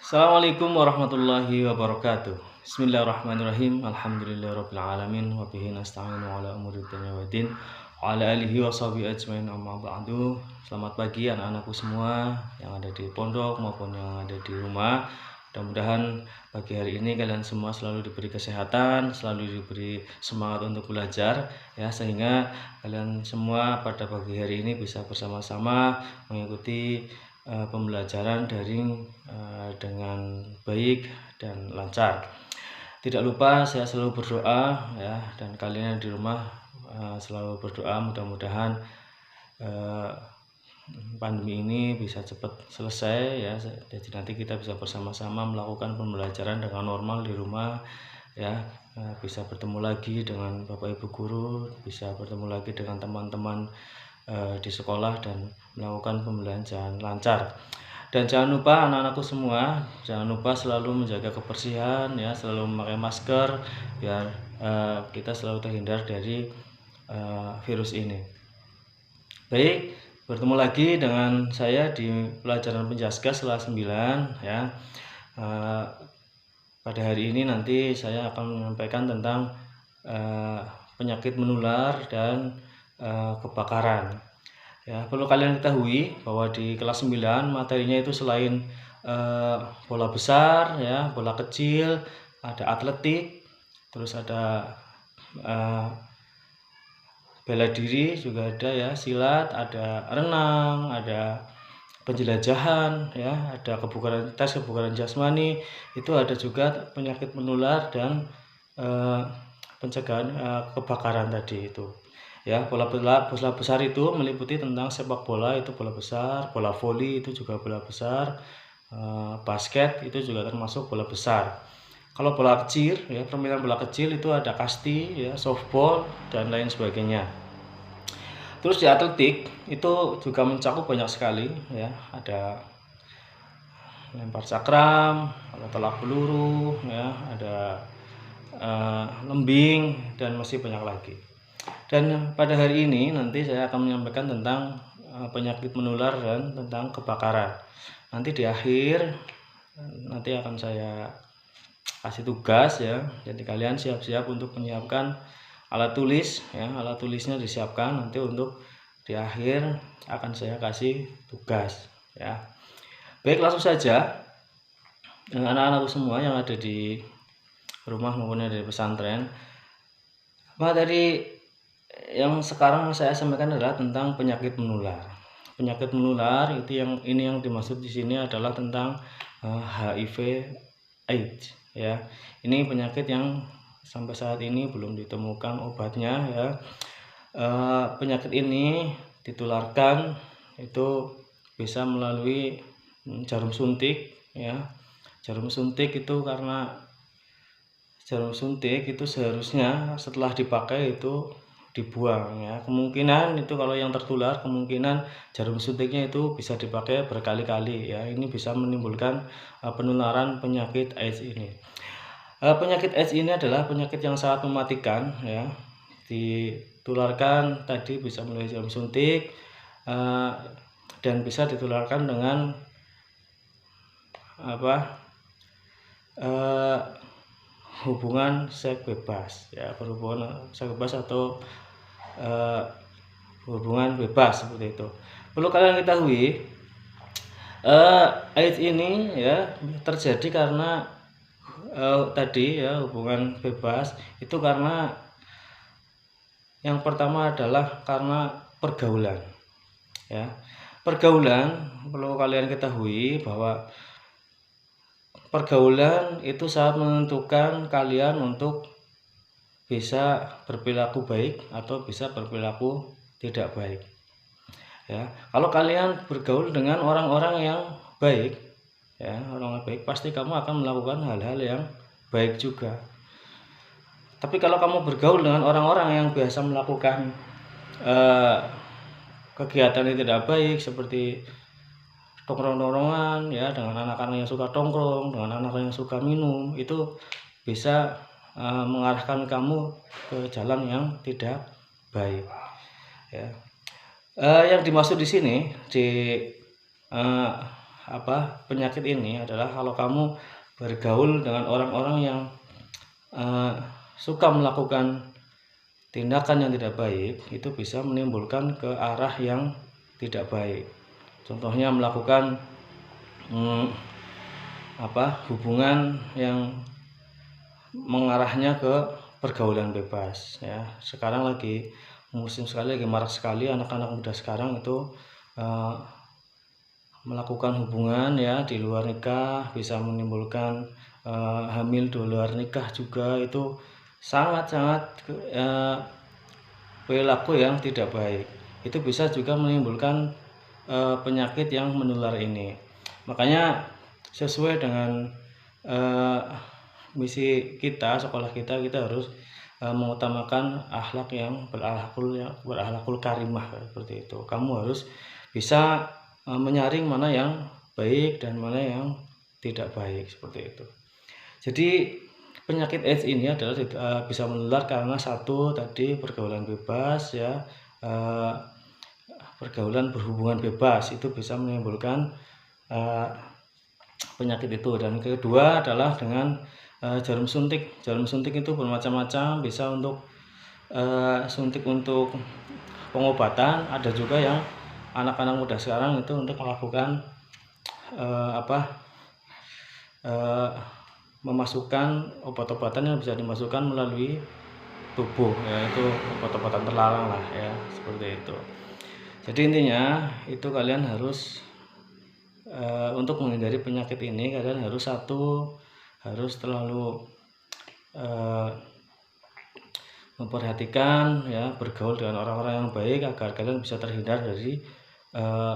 Assalamualaikum warahmatullahi wabarakatuh. Bismillahirrahmanirrahim. Alhamdulillahirabbil alamin wa bihi nasta'inu ala umuri dunya waddin. Wa ala alihi washabihi ajmain amma ba'du. Selamat pagi anak-anakku semua yang ada di pondok maupun yang ada di rumah. Mudah-mudahan pagi hari ini kalian semua selalu diberi kesehatan, selalu diberi semangat untuk belajar ya, sehingga kalian semua pada pagi hari ini bisa bersama-sama mengikuti pembelajaran daring dengan baik dan lancar. Tidak lupa saya selalu berdoa ya, dan kalian di rumah selalu berdoa mudah-mudahan pandemi ini bisa cepat selesai ya, jadi nanti kita bisa bersama-sama melakukan pembelajaran dengan normal di rumah ya, bisa bertemu lagi dengan Bapak Ibu guru, bisa bertemu lagi dengan teman-teman di sekolah dan melakukan pembelajaran lancar. Dan jangan lupa anak-anakku semua, jangan lupa selalu menjaga kebersihan ya, selalu memakai masker biar kita selalu terhindar dari virus ini. Baik, bertemu lagi dengan saya di pelajaran Penjaskas kelas 9 ya. Pada hari ini nanti saya akan menyampaikan tentang penyakit menular dan kebakaran. Ya, perlu kalian ketahui bahwa di kelas 9 materinya itu selain bola besar ya, bola kecil, ada atletik, terus ada bela diri juga ada ya, silat, ada renang, ada penjelajahan ya, ada tes kebugaran jasmani, itu ada juga penyakit menular dan pencegahan kebakaran tadi itu. Ya, bola besar itu meliputi tentang sepak bola, itu bola besar, bola voli itu juga bola besar, basket itu juga termasuk bola besar. Kalau bola kecil ya, permainan bola kecil itu ada kasti ya, softball dan lain sebagainya. Terus di atletik itu juga mencakup banyak sekali ya, ada lempar cakram, ada tolak peluru ya, ada lembing dan masih banyak lagi. Dan pada hari ini nanti saya akan menyampaikan tentang penyakit menular dan tentang kebakaran. Nanti di akhir nanti akan saya kasih tugas ya, jadi kalian siap-siap untuk menyiapkan alat tulis ya, alat tulisnya disiapkan, nanti untuk di akhir akan saya kasih tugas ya. Baik, langsung saja anak-anakku semua yang ada di rumah maupun dari pesantren. Materi yang sekarang saya sampaikan adalah tentang penyakit menular. Penyakit menular itu yang dimaksud di sini adalah tentang HIV AIDS ya. Ini penyakit yang sampai saat ini belum ditemukan obatnya ya. Penyakit ini ditularkan itu bisa melalui jarum suntik ya. Jarum suntik itu karena jarum suntik itu seharusnya setelah dipakai itu dibuang ya. Kemungkinan itu kalau yang tertular, kemungkinan jarum suntiknya itu bisa dipakai berkali-kali ya. Ini bisa menimbulkan penularan penyakit AIDS ini. Penyakit AIDS ini adalah penyakit yang sangat mematikan ya. Ditularkan tadi bisa melalui jarum suntik dan bisa ditularkan dengan hubungan seks bebas ya, berhubungan seks bebas atau hubungan bebas seperti itu. Perlu kalian ketahui AIDS ini ya terjadi karena tadi ya, hubungan bebas itu karena yang pertama adalah karena pergaulan ya. Pergaulan perlu kalian ketahui bahwa pergaulan itu sangat menentukan kalian untuk bisa berperilaku baik atau bisa berperilaku tidak baik ya. Kalau kalian bergaul dengan orang-orang yang baik ya, orang baik, pasti kamu akan melakukan hal-hal yang baik juga. Tapi kalau kamu bergaul dengan orang-orang yang biasa melakukan kegiatan yang tidak baik seperti tongkrong-tongkrongan ya, dengan anak-anak yang suka tongkrong, dengan anak yang suka minum, itu bisa mengarahkan kamu ke jalan yang tidak baik ya. Yang dimaksud di sini di penyakit ini adalah kalau kamu bergaul dengan orang-orang yang suka melakukan tindakan yang tidak baik, itu bisa menimbulkan ke arah yang tidak baik. Contohnya melakukan hubungan yang mengarahnya ke pergaulan bebas ya. Sekarang lagi musim sekali, lagi marak sekali anak-anak muda sekarang itu melakukan hubungan ya di luar nikah, bisa menimbulkan hamil di luar nikah juga. Itu sangat-sangat perilaku yang tidak baik. Itu bisa juga menimbulkan penyakit yang menular ini. Makanya sesuai dengan misi kita, sekolah kita harus mengutamakan akhlak yang berakhlakul karimah seperti itu. Kamu harus bisa menyaring mana yang baik dan mana yang tidak baik seperti itu. Jadi penyakit AIDS ini adalah bisa menular karena satu tadi pergaulan bebas ya, pergaulan berhubungan bebas itu bisa menimbulkan penyakit itu. Dan kedua adalah dengan jarum suntik. Jarum suntik itu bermacam-macam, bisa untuk suntik untuk pengobatan, ada juga yang anak-anak muda sekarang itu untuk melakukan memasukkan obat-obatan yang bisa dimasukkan melalui tubuh, yaitu obat-obatan terlarang lah ya, seperti itu. Jadi intinya itu kalian harus untuk menghindari penyakit ini, kalian harus selalu memperhatikan ya, bergaul dengan orang-orang yang baik agar kalian bisa terhindar dari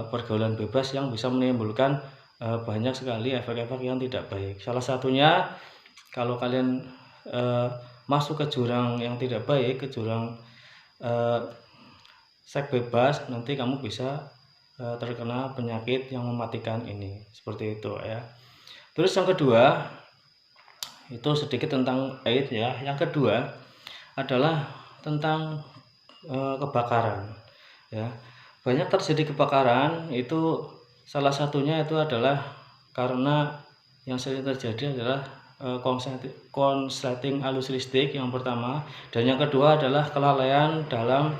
pergaulan bebas yang bisa menimbulkan banyak sekali efek-efek yang tidak baik. Salah satunya kalau kalian masuk ke jurang yang tidak baik, ke jurang seks bebas, nanti kamu bisa terkena penyakit yang mematikan ini, seperti itu ya. Terus yang kedua itu sedikit tentang AIDS ya. Yang kedua adalah tentang kebakaran ya. Banyak terjadi kebakaran itu, salah satunya itu adalah karena yang sering terjadi adalah konsleting arus listrik yang pertama, dan yang kedua adalah kelalaian dalam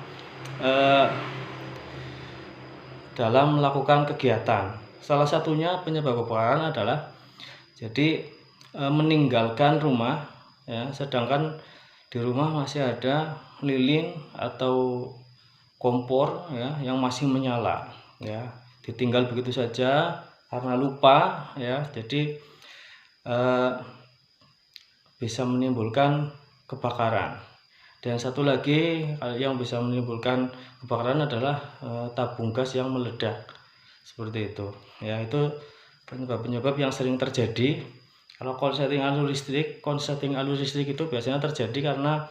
melakukan kegiatan. Salah satunya penyebab kebakaran adalah jadi meninggalkan rumah ya, sedangkan di rumah masih ada lilin atau kompor ya yang masih menyala ya, ditinggal begitu saja karena lupa ya, jadi bisa menimbulkan kebakaran. Dan satu lagi yang bisa menimbulkan kebakaran adalah tabung gas yang meledak, seperti itu ya. Itu penyebab-penyebab yang sering terjadi. Kalau konsleting arus listrik itu biasanya terjadi karena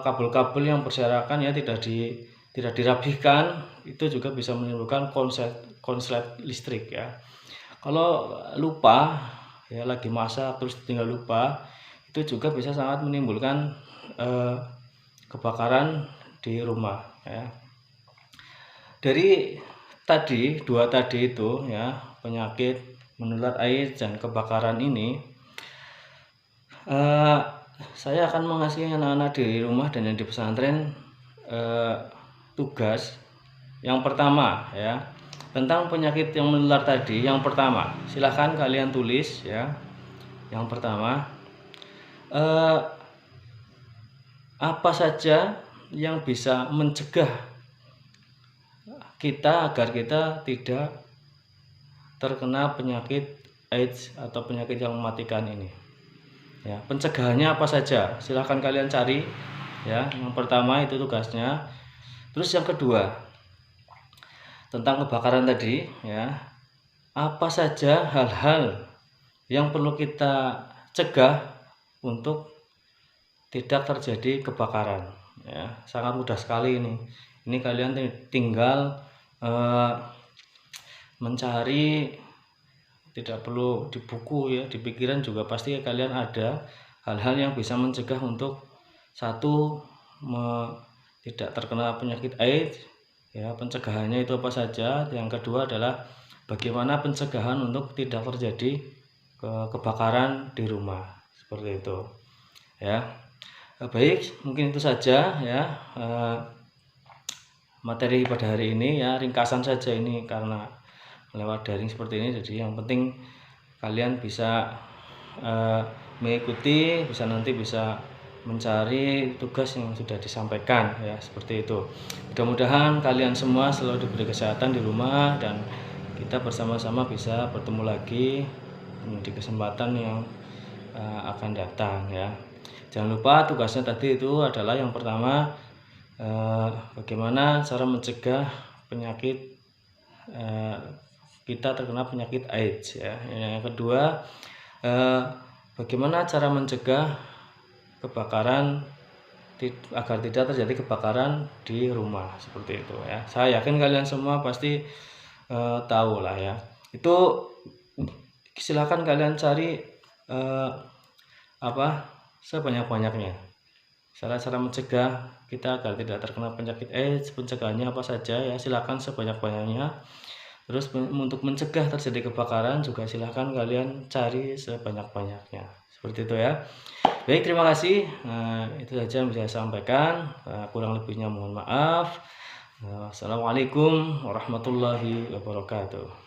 kabel-kabel yang berserakan ya tidak dirapihkan, itu juga bisa menimbulkan konslet listrik ya. Kalau lupa ya, lagi masak terus tinggal lupa, itu juga bisa sangat menimbulkan kebakaran di rumah ya. Dari dua tadi itu ya, penyakit menular AIDS dan kebakaran ini, saya akan mengasih anak-anak di rumah dan yang di pesantren tugas yang pertama ya, tentang penyakit yang menular tadi. Yang pertama, silahkan kalian tulis ya. Yang pertama, apa saja yang bisa mencegah kita agar kita tidak terkena penyakit AIDS atau penyakit yang mematikan ini ya. Pencegahannya apa saja, silahkan kalian cari ya. Yang pertama itu tugasnya. Terus yang kedua, tentang kebakaran tadi ya, apa saja hal-hal yang perlu kita cegah untuk tidak terjadi kebakaran ya. Sangat mudah sekali ini kalian tinggal mencari, tidak perlu di buku ya, di pikiran juga pasti kalian ada hal-hal yang bisa mencegah untuk satu, tidak terkena penyakit AIDS ya. Pencegahannya itu apa saja. Yang kedua adalah bagaimana pencegahan untuk tidak terjadi kebakaran di rumah, seperti itu ya. Baik, mungkin itu saja ya materi pada hari ini ya, ringkasan saja ini karena lewat daring seperti ini. Jadi yang penting kalian bisa mengikuti, nanti bisa mencari tugas yang sudah disampaikan ya, seperti itu. Mudah-mudahan kalian semua selalu diberi kesehatan di rumah dan kita bersama-sama bisa bertemu lagi di kesempatan yang akan datang ya. Jangan lupa tugasnya tadi itu adalah yang pertama bagaimana cara mencegah penyakit kita terkena penyakit AIDS ya. Yang kedua bagaimana cara mencegah kebakaran agar tidak terjadi kebakaran di rumah, seperti itu ya. Saya yakin kalian semua pasti tahu lah ya. Itu silakan kalian cari sebanyak-banyaknya cara mencegah kita agar tidak terkena penyakit AIDS. Pencegahannya apa saja ya, silakan sebanyak-banyaknya. Terus untuk mencegah terjadi kebakaran juga silahkan kalian cari sebanyak-banyaknya, seperti itu ya. Baik, terima kasih. Itu saja yang bisa saya sampaikan. Kurang lebihnya mohon maaf. Assalamualaikum warahmatullahi wabarakatuh.